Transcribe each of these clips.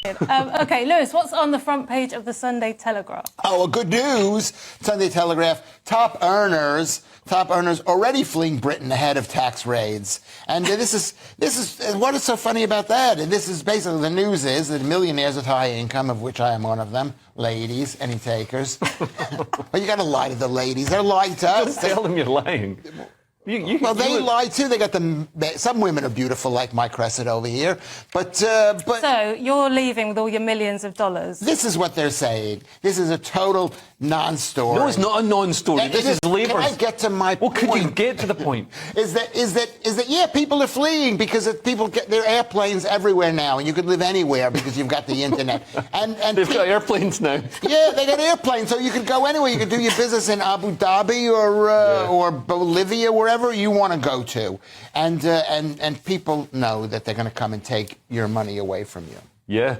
OK, Lewis, what's on the front page of the Sunday Telegraph? Oh, well, good news. Sunday Telegraph, top earners already fleeing Britain ahead of tax raids. And this is what is so funny about that? And this is basically the news is that millionaires with high income, of which I am one of them, ladies, any takers. Well, you got to lie to the ladies. They're lying to us. Don't tell them you're lying. Well, they lie too. They got some women are beautiful, like my Crescent over here. But so you're leaving with all your millions of dollars. This is what they're saying. This is a total non-story. No, it's not a non-story. This is Labour's. Can I get to my point? Well, could you get to the point? Is that yeah? People are fleeing because people get their airplanes everywhere now, and you can live anywhere because you've got the internet. And they've got airplanes now. Yeah, they got airplanes, so you can go anywhere. You can do your business in Abu Dhabi or Bolivia, wherever you want to go to, and people know that they're going to come and take your money away from you. Yeah.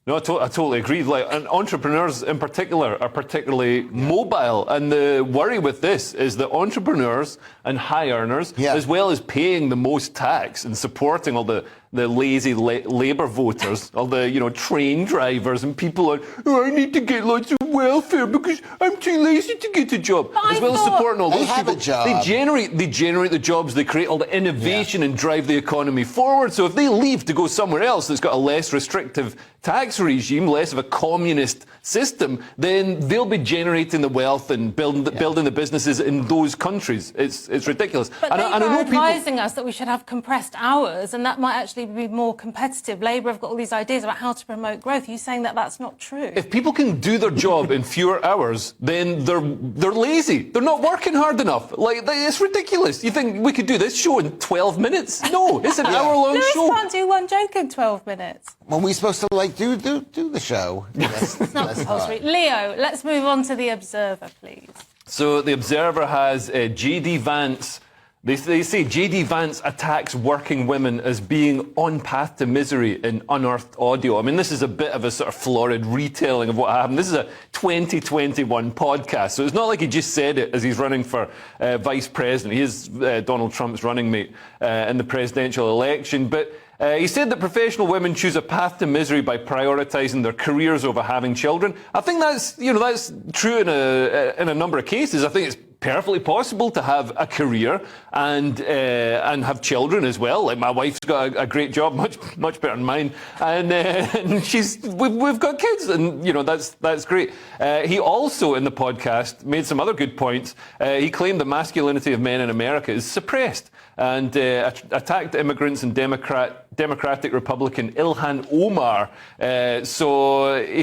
No, I totally agree. Like, and entrepreneurs in particular are particularly mobile. And the worry with this is that entrepreneurs and high earners, as well as paying the most tax and supporting all the lazy Labour voters, all the train drivers and people like, oh, I need to get lots of welfare because I'm too lazy to get a job. As well as supporting all those people, they generate the jobs, they create all the innovation and drive the economy forward. So if they leave to go somewhere else that's got a less restrictive tax regime, less of a communist system, then they'll be generating the wealth and building the businesses in those countries. It's ridiculous. But Labour are advising us that we should have compressed hours, and that might actually be more competitive. Labour have got all these ideas about how to promote growth. Are you saying that that's not true? If people can do their job in fewer hours, then they're lazy. They're not working hard enough. Like, it's ridiculous. You think we could do this show in 12 minutes? No, it's an hour-long show. Lewis can't do one joke in 12 minutes. Well, we're supposed to do the show. It's not compulsory. Leo, let's move on to The Observer, please. So The Observer has J.D. Vance. They say J.D. Vance attacks working women as being on path to misery in unearthed audio. I mean, this is a bit of a sort of florid retelling of what happened. This is a 2021 podcast, so it's not like he just said it as he's running for vice president. He is Donald Trump's running mate in the presidential election, but he said that professional women choose a path to misery by prioritising their careers over having children. I think that's true in a number of cases. I think it's perfectly possible to have a career and have children as well. Like, my wife's got a great job, much better than mine, and we've got kids, and that's great. He also in the podcast made some other good points. He claimed the masculinity of men in America is suppressed, and attacked immigrants and Democratic Republican Ilhan Omar. So he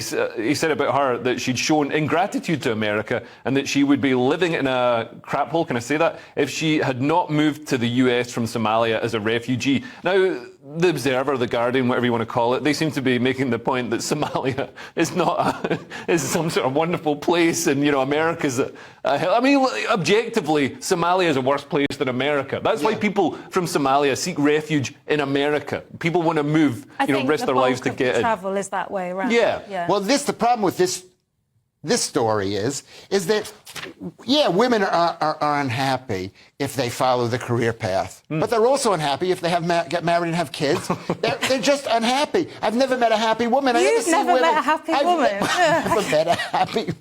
said about her that she'd shown ingratitude to America and that she would be living in a crap hole, can I say that, if she had not moved to the US from Somalia as a refugee. Now, The Observer, The Guardian, whatever you want to call it, they seem to be making the point that Somalia is some sort of wonderful place, and America's I mean, objectively, Somalia is a worse place than America. That's why people from Somalia seek refuge in America. People want to move, risk their lives to get it. Travel is that way around. Yeah. Well, the problem with this story is that, women are unhappy if they follow the career path. But they're also unhappy if they get married and have kids. They're just unhappy. I've never met a happy woman. You've never met a happy woman. I've never met a happy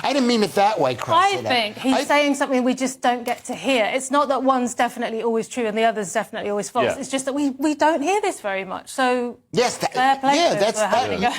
I didn't mean it that way, Cressida. I think he's saying something we just don't get to hear. It's not that one's definitely always true and the other's definitely always false. Yeah. It's just that we don't hear this very much. So yes,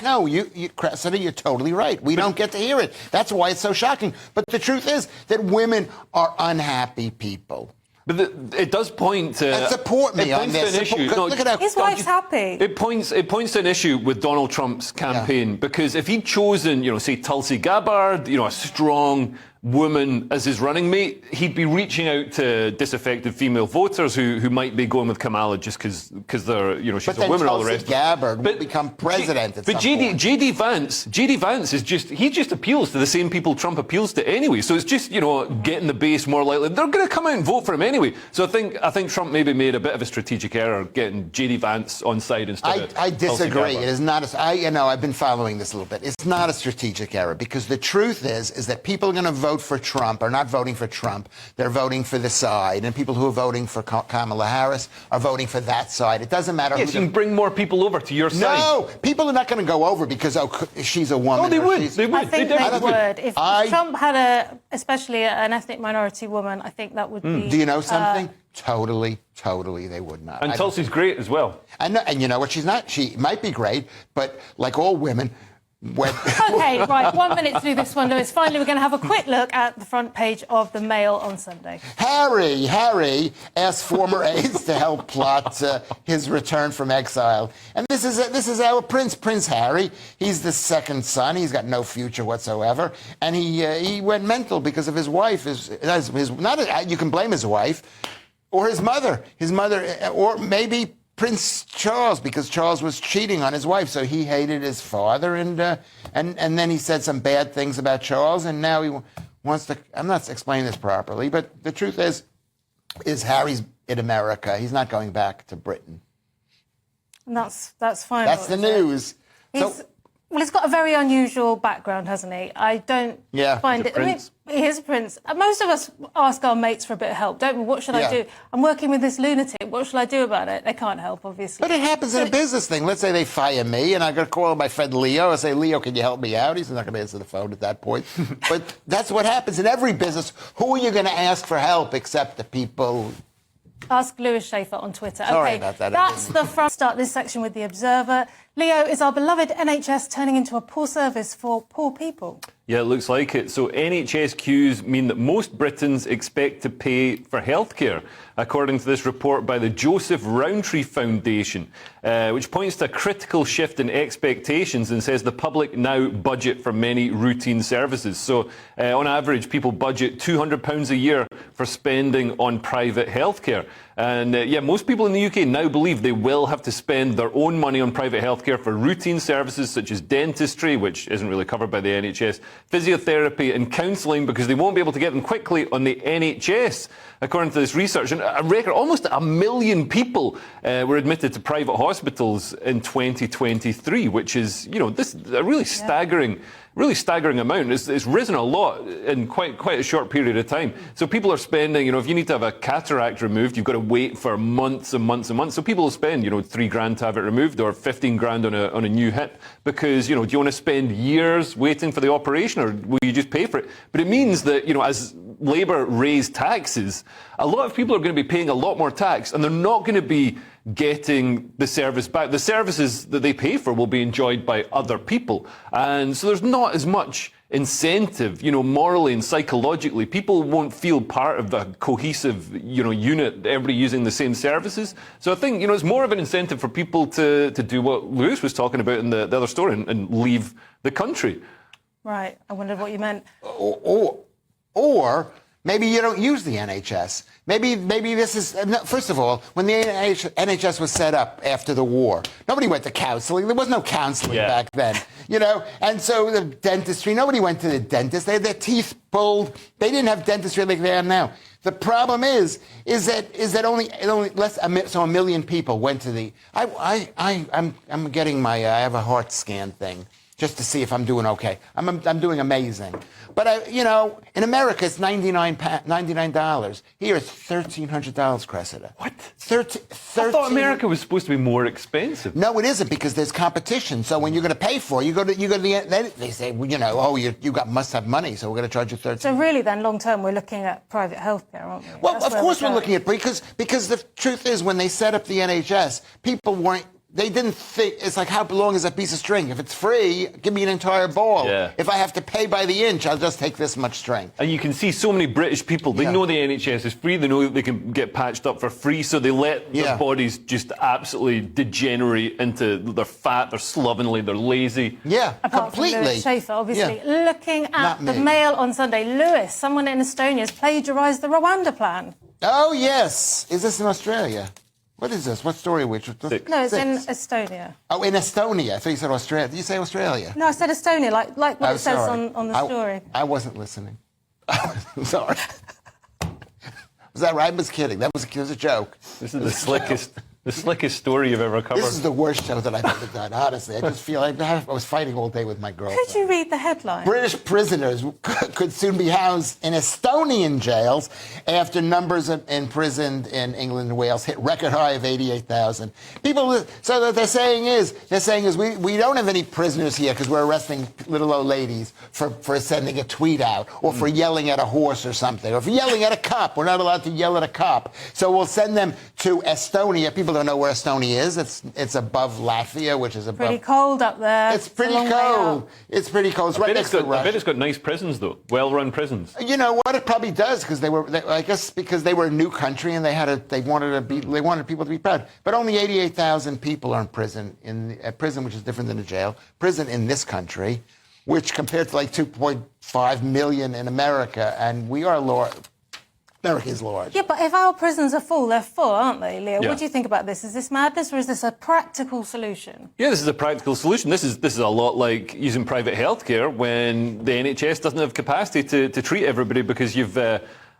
no, Cressida, you're totally right. We don't get to hear it. That's why it's so shocking. But the truth is that women are unhappy people. But it does point to... support me on this. Look at how his wife's happy. It points to an issue with Donald Trump's campaign, because if he'd chosen, say, Tulsi Gabbard, a strong woman as his running mate, he'd be reaching out to disaffected female voters who might be going with Kamala just because they're, she's a woman, all the rest. But then Tulsi Gabbard will become president at some point. J.D. Vance is he just appeals to the same people Trump appeals to anyway. So it's just, getting the base more likely. They're going to come out and vote for him anyway. So I think Trump maybe made a bit of a strategic error getting J.D. Vance on side instead of I disagree. It is not I've been following this a little bit. It's not a strategic error, because the truth is that people are going to vote vote for Trump are not voting for Trump. They're voting for the side. And people who are voting for Kamala Harris are voting for that side. It doesn't matter Yes, who you can bring more people over to your side. No, people are not going to go over because, she's a woman. Oh, they or would. she's- They would. I think They they definitely would. If Trump had especially an ethnic minority woman, I think that would be... Do you know something? Totally, they would not. And Tulsi's great as well. And you know what? She's not. She might be great, but like all women, when OK, right, 1 minute to do this one, Lewis. Finally, we're going to have a quick look at the front page of the Mail on Sunday. Harry asked former aides to help plot his return from exile, and this is our Prince Harry. He's the second son. He's got no future whatsoever, and he went mental because of his wife. You can blame his wife. Or his mother, or maybe Prince Charles, because Charles was cheating on his wife, so he hated his father, and then he said some bad things about Charles, and now he wants to. I'm not explaining this properly, but the truth is Harry's in America. He's not going back to Britain. And that's fine. That's the news. Well, he's got a very unusual background, hasn't he? I don't find it... Prince. I mean, he is a prince. Most of us ask our mates for a bit of help, don't we? What should I do? I'm working with this lunatic. What should I do about it? They can't help, obviously. But it happens in a business thing. Let's say they fire me, and I'm going to call my friend Leo and say, Leo, can you help me out? He's not going to answer the phone at that point. But that's what happens in every business. Who are you going to ask for help except the people... Ask Lewis Schaefer on Twitter. Sorry OK, about that. That's the front. Start this section with The Observer. Leo, is our beloved NHS turning into a poor service for poor people? Yeah, it looks like it. So NHS queues mean that most Britons expect to pay for healthcare, according to this report by the Joseph Rowntree Foundation, which points to a critical shift in expectations and says the public now budget for many routine services. So on average, people budget £200 a year for spending on private healthcare. And most people in the UK now believe they will have to spend their own money on private healthcare for routine services such as dentistry, which isn't really covered by the NHS, physiotherapy and counselling, because they won't be able to get them quickly on the NHS, according to this research. And a record, almost 1 million people were admitted to private hospitals in 2023, which is, this a really staggering amount. It's risen a lot in quite a short period of time. So people are spending, if you need to have a cataract removed, you've got to wait for months and months and months. So people will spend, £3,000 to have it removed, or 15 grand on a new hip, because, do you want to spend years waiting for the operation, or will you just pay for it? But it means that, as Labour raise taxes, a lot of people are going to be paying a lot more tax, and they're not going to be getting the service back. The services that they pay for will be enjoyed by other people. And so there's not as much incentive, morally and psychologically. People won't feel part of the cohesive, unit, everybody using the same services. So I think, it's more of an incentive for people to do what Lewis was talking about in the other story and leave the country. Right. I wondered what you meant. Or maybe you don't use the NHS. Maybe this is... First of all, when the NHS was set up after the war, nobody went to counselling. There was no counselling back then, And so the dentistry, nobody went to the dentist. They had their teeth pulled. They didn't have dentistry like they have now. The problem is that only less... So 1 million people went to the... I'm getting my... I have a heart scan thing, just to see if I'm doing okay. I'm doing amazing. But, in America, it's $99. Here, it's $1,300, Cressida. What? 13. I thought America was supposed to be more expensive. No, it isn't, because there's competition. So when you're going to pay for it, you go to the... They say, must have money, so we're going to charge you 13. So really, then, long term, we're looking at private healthcare, aren't we? Well, of course we're looking at... Because the truth is, when they set up the NHS, people weren't... They didn't think, it's like, how long is a piece of string? If it's free, give me an entire ball. Yeah. If I have to pay by the inch, I'll just take this much string. And you can see so many British people, they know the NHS is free, they know that they can get patched up for free, so they let their bodies just absolutely degenerate into, they're fat, they're slovenly, they're lazy. Yeah, Apart completely. from Lewis Schaefer, obviously. Looking at the Mail on Sunday, Lewis, someone in Estonia has plagiarised the Rwanda plan. Oh, yes. Is this in Australia? What is this? What story? No, it's in Estonia. Oh, in Estonia. I thought you said Australia. Did you say Australia? No, I said Estonia, like what it says on the story. I wasn't listening. Sorry. Was that right? I was kidding. That was a joke. This is the slickest The slickest story you've ever covered. This is the worst show that I've ever done, honestly. I just feel like I was fighting all day with my girlfriend. Could you read the headline? British prisoners could soon be housed in Estonian jails after numbers imprisoned in England and Wales hit record high of 88,000. People, so what they're saying is we don't have any prisoners here because we're arresting little old ladies for sending a tweet out or for yelling at a horse or something or for yelling at a cop. We're not allowed to yell at a cop. So we'll send them to Estonia. People don't know where Estonia is. It's above Latvia, which is above. Pretty cold up there. It's pretty cold. It's pretty cold. It's right next to Russia. I bet it's got nice prisons, though. Well-run prisons. You know what? It probably does because I guess because they were a new country and they wanted people to be proud. But only 88,000 people are in prison prison, which is different than a jail. Prison in this country, which compared to like 2.5 million in America, and we are America is large. Yeah, but if our prisons are full, they're full, aren't they, Leo? Yeah. What do you think about this? Is this madness or is this a practical solution? Yeah, this is a practical solution. This is a lot like using private healthcare when the NHS doesn't have capacity to treat everybody because you've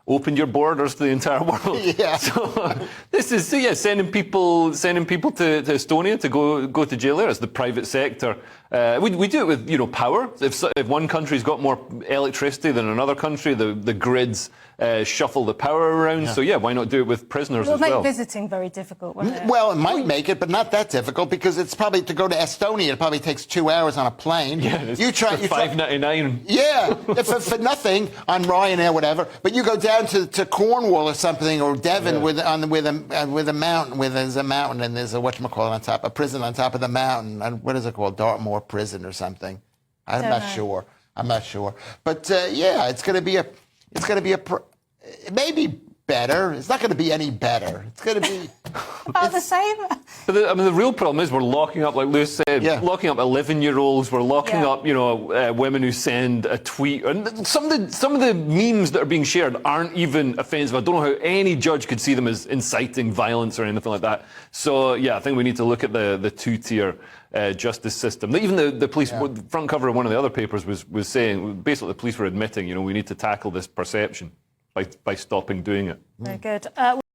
opened your borders to the entire world. Yeah. So this is sending people to Estonia to go to jail there. It's the private sector. We do it with power. If one country's got more electricity than another country, the grids shuffle the power around. Yeah. So why not do it with prisoners as well? It'll make visiting very difficult, won't it? Well, it might make it, but not that difficult because it's probably to go to Estonia. It probably takes 2 hours on a plane. Yeah, it's $5.99. Yeah, for nothing on Ryanair, whatever. But you go down to Cornwall or something or Devon with a mountain, there's a mountain and there's a whatchamacallit on top, a prison on top of the mountain. What is it called? Dartmoor Prison or something. I'm not sure. But it's going to be it may be better. It's not going to be any better. It's going to be about the same. But the real problem is we're locking up, like Lewis said, locking up 11-year-olds. We're locking up, women who send a tweet. And some of the memes that are being shared aren't even offensive. I don't know how any judge could see them as inciting violence or anything like that. So I think we need to look at the two-tier justice system. Even the police, the front cover of one of the other papers was saying, basically the police were admitting, we need to tackle this perception by stopping doing it. Very good.